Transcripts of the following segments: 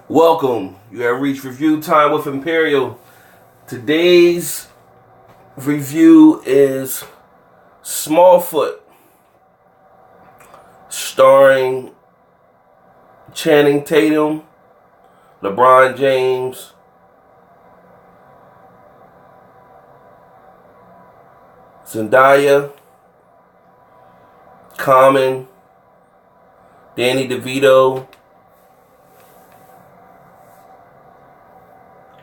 Welcome. You have reached review time with Imperial. Today's review is Smallfoot, starring Channing Tatum, LeBron James, Zendaya, Common, Danny DeVito.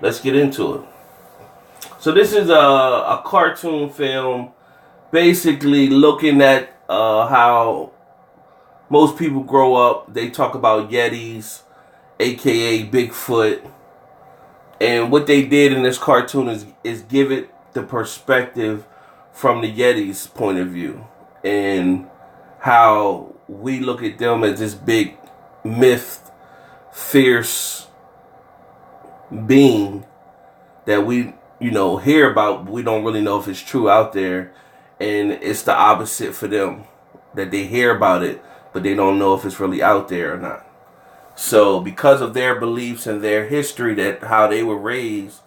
Let's get into it. So this is a cartoon film, basically looking at how most people grow up. They talk about Yetis, aka Bigfoot, and what they did in this cartoon is give it the perspective from the Yeti's point of view, and how we look at them as this big myth, fierce being that we hear about, but we don't really know if it's true out there. And it's the opposite for them, that they hear about it but they don't know if it's really out there or not. So because of their beliefs and their history, that how they were raised,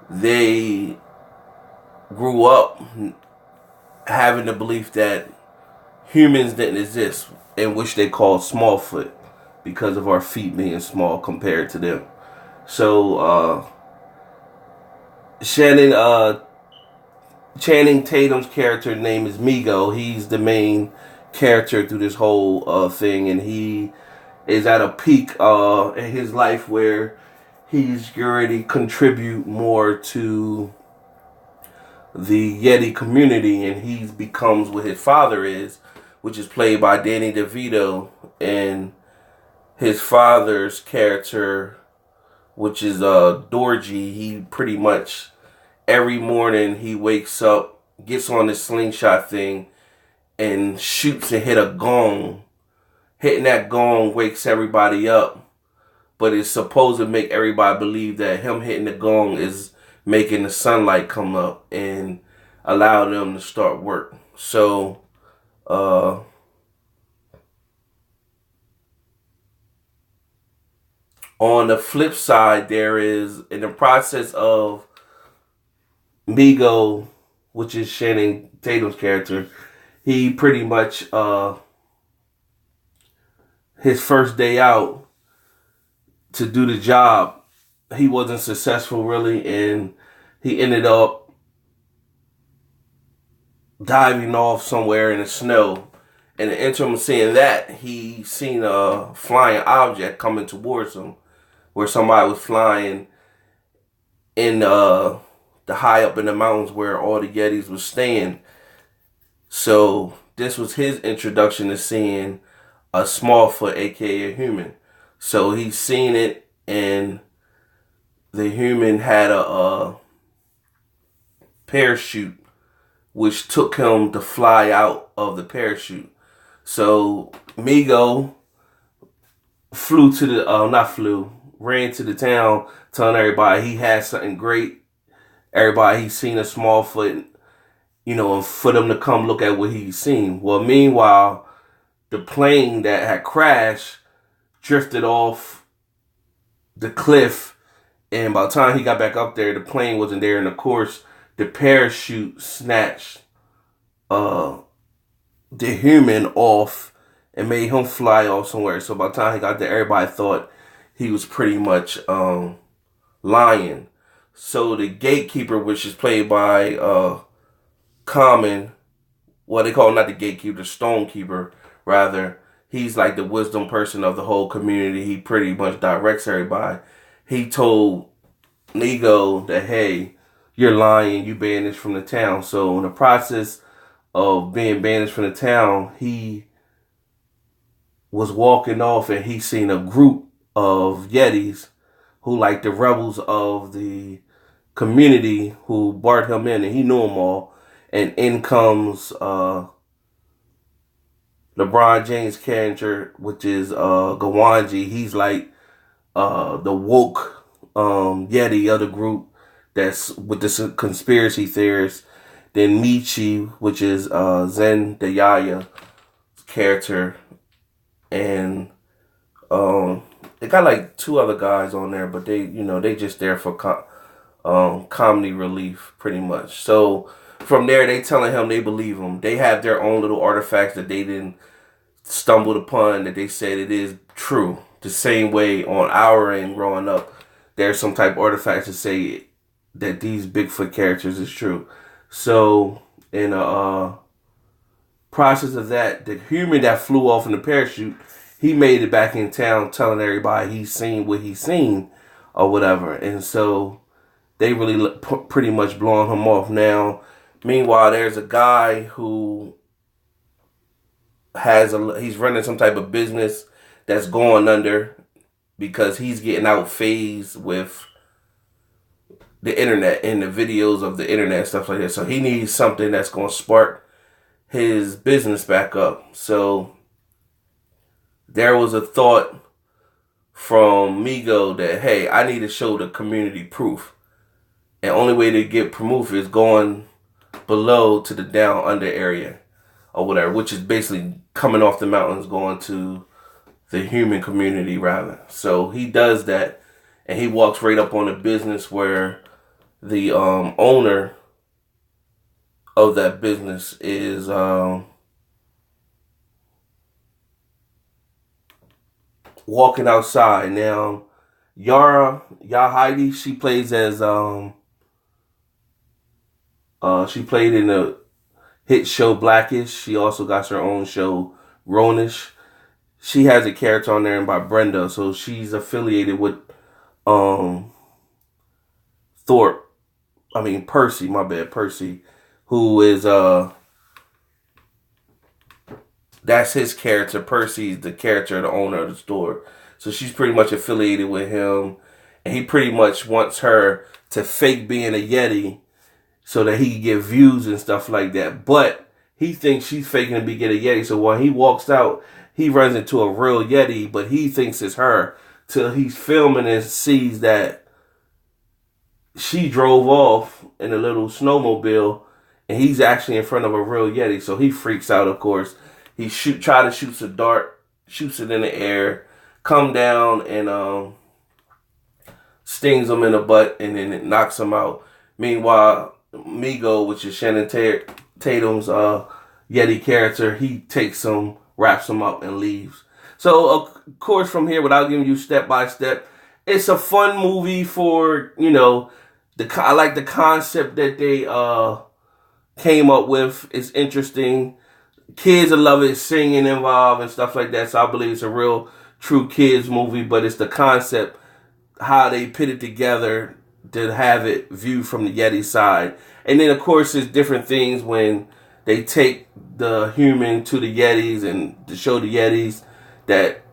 they grew up having the belief that humans didn't exist, in which they call Smallfoot, because of our feet being small compared to them. So Channing Tatum's character name is Migo. He's the main character through this whole thing, and he is at a peak in his life where he's already contribute more to the Yeti community, and he becomes what his father is, which is played by Danny DeVito, and his father's character, which is Dorji. He pretty much every morning he wakes up, gets on this slingshot thing, and shoots and hit a gong. Hitting that gong wakes everybody up, but it's supposed to make everybody believe that him hitting the gong is making the sunlight come up and allow them to start work. So, on the flip side, there is, in the process of Migo, which is Channing Tatum's character, he pretty much, his first day out to do the job, he wasn't successful really, and he ended up diving off somewhere in the snow. In the interim of seeing that, he seen a flying object coming towards him, where somebody was flying in the high up in the mountains where all the Yetis was staying. So this was his introduction to seeing a Smallfoot, aka a human. So he's seen it, and the human had a parachute, which took him to fly out of the parachute. So Migo ran to the town telling everybody he had something great. Everybody, he's seen a Smallfoot, and for them to come look at what he's seen. Well, meanwhile, the plane that had crashed drifted off the cliff, and by the time he got back up there, the plane wasn't there, and of course, the parachute snatched the human off and made him fly off somewhere. So by the time he got there, everybody thought he was pretty much lying. So the gatekeeper, which is played by Common, what they call, not the gatekeeper, the stonekeeper, rather, he's like the wisdom person of the whole community. He pretty much directs everybody. He told Nego that, hey, you're lying, you banished from the town. So in the process of being banished from the town, he was walking off, and he seen a group of Yetis who, like the rebels of the community, who barred him in, and he knew them all. And in comes LeBron James' character, which is Gawanji. He's like the woke Yeti of the group that's with the conspiracy theorists. Then Michi, which is Zendaya's character, and They got like two other guys on there, but they just there for comedy relief, pretty much. So from there, they telling him they believe him. They have their own little artifacts that they didn't stumbled upon, that they said it is true. The same way on our end growing up, there's some type of artifacts to say that these Bigfoot characters is true. So in a process of that, the human that flew off in the parachute, he made it back in town telling everybody he's seen what he's seen or whatever. And so they really pretty much blowing him off. Now, meanwhile, there's a guy who he's running some type of business that's going under because he's getting outphased with the internet and the videos of the internet and stuff like that. So he needs something that's going to spark his business back up. So there was a thought from Migo that, hey, I need to show the community proof. And only way to get proof is going below to the down under area or whatever, which is basically coming off the mountains, going to the human community rather. So he does that, and he walks right up on a business where the owner of that business is walking outside. Now, Heidi, she plays as she played in the hit show Blackish. She also got her own show Ronish. She has a character on there by Brenda, so she's affiliated with Percy, who is that's his character. Percy's the character, the owner of the store. So she's pretty much affiliated with him, and he pretty much wants her to fake being a Yeti so that he can get views and stuff like that. But he thinks she's faking to be get a Yeti. So when he walks out, he runs into a real Yeti, but he thinks it's her till he's filming and sees that she drove off in a little snowmobile and he's actually in front of a real Yeti. So he freaks out, of course. He try to shoot a dart, shoots it in the air, come down and stings him in the butt, and then it knocks him out. Meanwhile, Migo, which is Shannon Tatum's Yeti character, he takes him, wraps him up, and leaves. So, of course, from here, without giving you step by step, it's a fun movie for, I like the concept that they came up with. It's interesting. Kids will love it, singing involved and stuff like that. So I believe it's a real, true kids movie. But it's the concept, how they put it together to have it viewed from the Yeti side. And then, of course, there's different things when they take the human to the Yetis and to show the Yetis that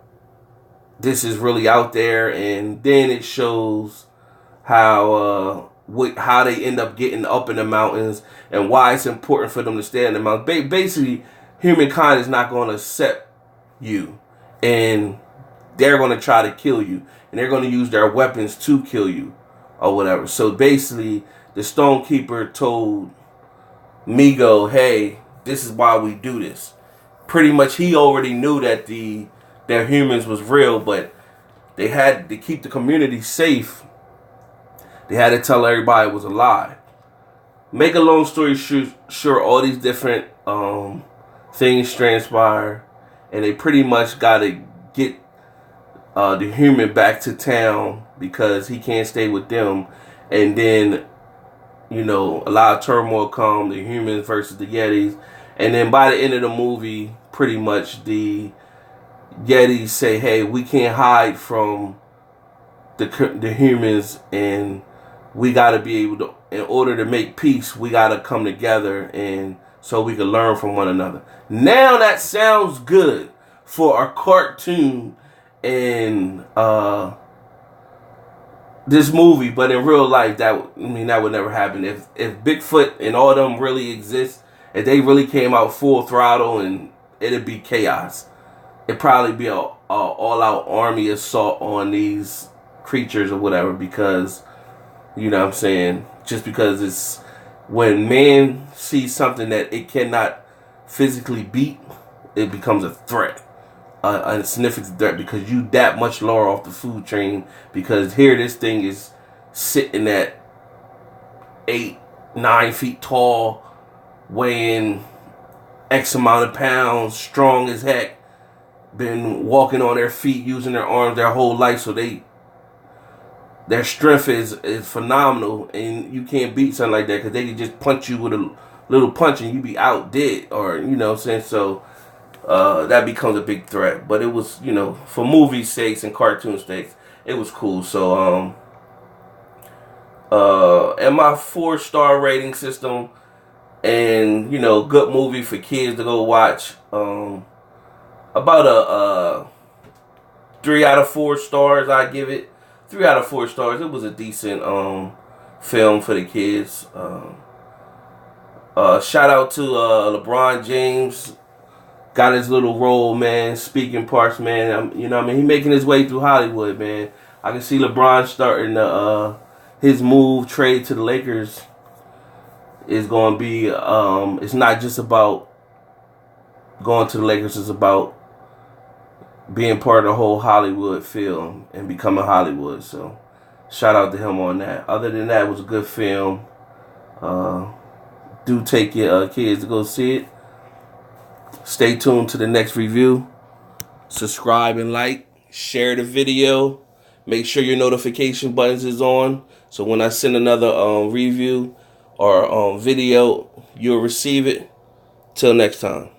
this is really out there. And then it shows how they end up getting up in the mountains and why it's important for them to stay in the mountains. Basically, humankind is not going to accept you, and they're going to try to kill you, and they're going to use their weapons to kill you or whatever. So basically, the Stonekeeper told Migo, hey, this is why we do this. Pretty much he already knew that their humans was real, but they had to keep the community safe. They had to tell everybody it was a lie. Make a long story short, all these different things transpire, and they pretty much got to get the human back to town because he can't stay with them. And then, a lot of turmoil come, the humans versus the Yetis. And then by the end of the movie, pretty much the Yetis say, hey, we can't hide from the humans, and we got to be able to, in order to make peace, we got to come together and so we can learn from one another. Now that sounds good for a cartoon and this movie, but in real life, that would never happen. If Bigfoot and all them really exist, if they really came out full throttle, and it'd be chaos. It'd probably be a all-out army assault on these creatures or whatever, because, just because it's, when man sees something that it cannot physically beat, it becomes a threat a significant threat because you that much lower off the food chain. Because here this thing is sitting at 8-9 feet tall, weighing X amount of pounds, strong as heck, been walking on their feet, using their arms their whole life, so their strength is phenomenal, and you can't beat something like that because they can just punch you with a little punch and you be out dead, or you know what I'm saying. So that becomes a big threat. But it was, you know, for movie sakes and cartoon sakes, it was cool. So and my 4-star rating system, and you know, good movie for kids to go watch. About a 3 out of 4 stars. I give it 3 out of 4 stars. It was a decent film for the kids. Shout out to LeBron James. Got his little role, man. Speaking parts, man. You know what I mean? He making his way through Hollywood, man. I can see LeBron starting his move, trade to the Lakers is going to be, it's not just about going to the Lakers, it's about being part of the whole Hollywood film and becoming Hollywood. So shout out to him on that. Other than that, it was a good film. Do take your kids to go see it. Stay tuned to the next review. Subscribe and like. Share the video. Make sure your notification buttons is on, so when I send another review or video, you'll receive it. Till next time.